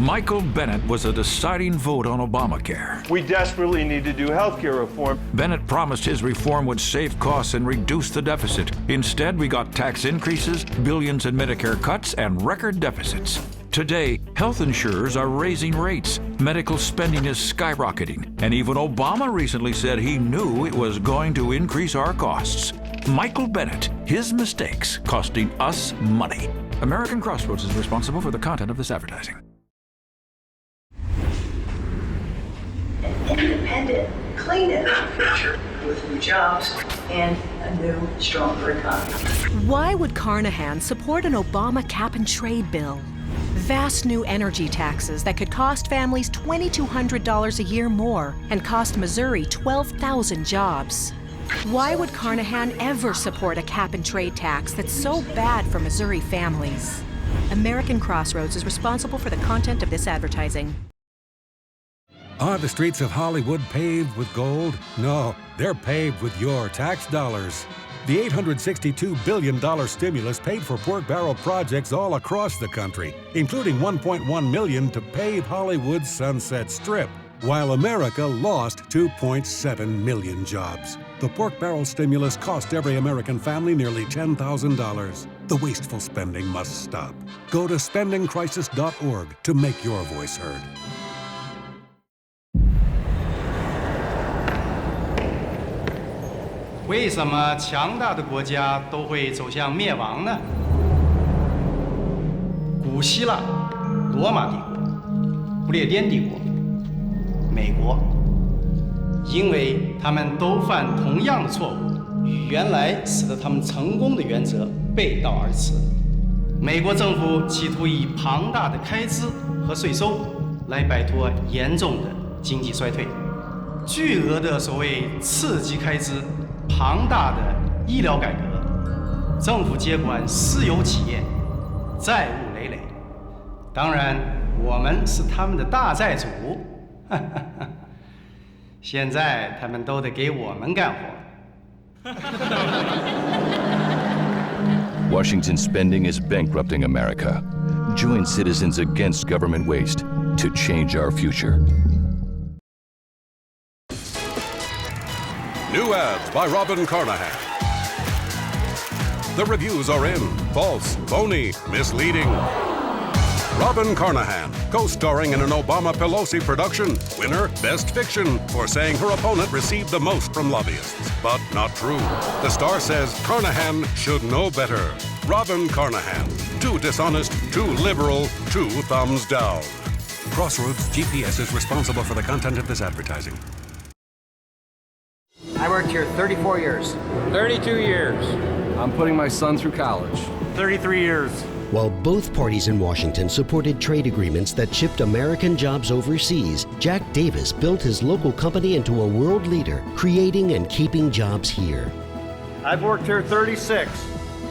Michael Bennet was a deciding vote on Obamacare. We desperately need to do health care reform. Bennet promised his reform would save costs and reduce the deficit. Instead, we got tax increases, billions in Medicare cuts, and record deficits. Today, health insurers are raising rates, medical spending is skyrocketing, and even Obama recently said he knew it was going to increase our costs. Michael Bennet, his mistakes costing us money. American Crossroads is responsible for the content of this advertising. An independent, clean energy future with new jobs and a new, stronger economy. Why would Carnahan support an Obama cap-and-trade bill? Vast new energy taxes that could cost families $2,200 a year more and cost Missouri 12,000 jobs. Why would Carnahan ever support a cap-and-trade tax that's so bad for Missouri families? American Crossroads is responsible for the content of this advertising. Are the streets of Hollywood paved with gold? No, they're paved with your tax dollars. The $862 billion stimulus paid for pork barrel projects all across the country, including $1.1 million to pave Hollywood's Sunset Strip, while America lost 2.7 million jobs. The pork barrel stimulus cost every American family nearly $10,000. The wasteful spending must stop. Go to spendingcrisis.org to make your voice heard. 为什么强大的国家都会走向灭亡呢？古希腊、罗马帝国、不列颠帝国、美国，因为他们都犯同样的错误，与原来使得他们成功的原则背道而驰。美国政府企图以庞大的开支和税收来摆脱严重的经济衰退，巨额的所谓刺激开支。 庞大的医疗改革，政府接管私有企业，债务累累。当然，我们是他们的大债主。现在他们都得给我们干活。Washington spending is bankrupting America. Join citizens against government waste to change our future. New ads by Robin Carnahan. The reviews are in. False, phony, misleading. Robin Carnahan, co-starring in an Obama-Pelosi production. Winner, Best Fiction, for saying her opponent received the most from lobbyists. But not true. The star says Carnahan should know better. Robin Carnahan. Too dishonest, too liberal, 2 thumbs down. Crossroads GPS is responsible for the content of this advertising. I worked here 34 years. 32 years. I'm putting my son through college. 33 years. While both parties in Washington supported trade agreements that shipped American jobs overseas, Jack Davis built his local company into a world leader, creating and keeping jobs here. I've worked here 36.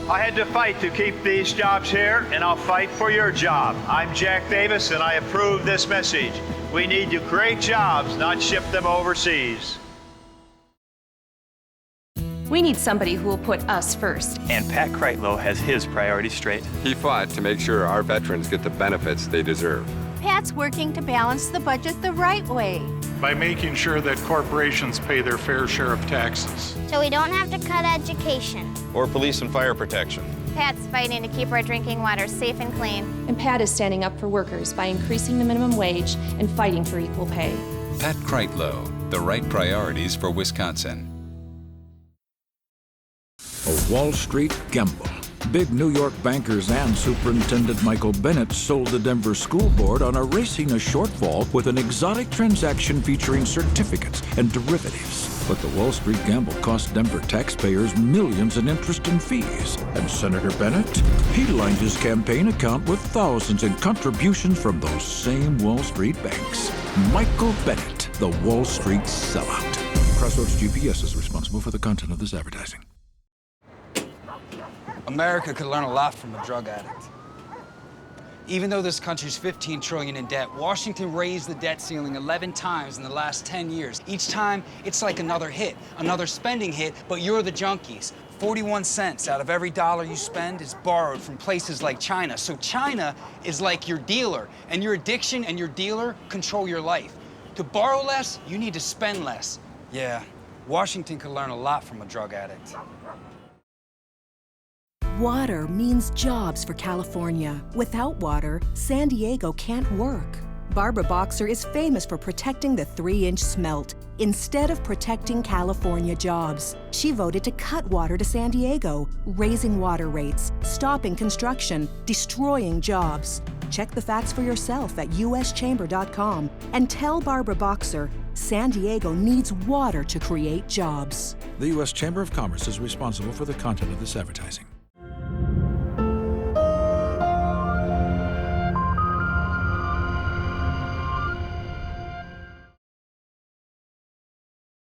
I had to fight to keep these jobs here, and I'll fight for your job. I'm Jack Davis, and I approve this message. We need to create jobs, not ship them overseas. We need somebody who will put us first. And Pat Kreitlow has his priorities straight. He fought to make sure our veterans get the benefits they deserve. Pat's working to balance the budget the right way. By making sure that corporations pay their fair share of taxes. So we don't have to cut education. Or police and fire protection. Pat's fighting to keep our drinking water safe and clean. And Pat is standing up for workers by increasing the minimum wage and fighting for equal pay. Pat Kreitlow, the right priorities for Wisconsin. A Wall Street gamble. Big New York bankers and Superintendent Michael Bennet sold the Denver School Board on erasing a shortfall with an exotic transaction featuring certificates and derivatives. But the Wall Street gamble cost Denver taxpayers millions in interest and fees. And Senator Bennet, he lined his campaign account with thousands in contributions from those same Wall Street banks. Michael Bennet, the Wall Street sellout. Crossroads GPS is responsible for the content of this advertising. America could learn a lot from a drug addict. Even though this country's $15 trillion in debt, Washington raised the debt ceiling 11 times in the last 10 years. Each time, it's like another hit, another spending hit, but you're the junkies. 41 cents out of every dollar you spend is borrowed from places like China. So China is like your dealer, and your addiction and your dealer control your life. To borrow less, you need to spend less. Yeah, Washington could learn a lot from a drug addict. Water means jobs for California. Without water, San Diego can't work. Barbara Boxer is famous for protecting the 3-inch smelt instead of protecting California jobs. She voted to cut water to San Diego, raising water rates, stopping construction, destroying jobs. Check the facts for yourself at uschamber.com and tell Barbara Boxer San Diego needs water to create jobs. The U.S. Chamber of Commerce is responsible for the content of this advertising.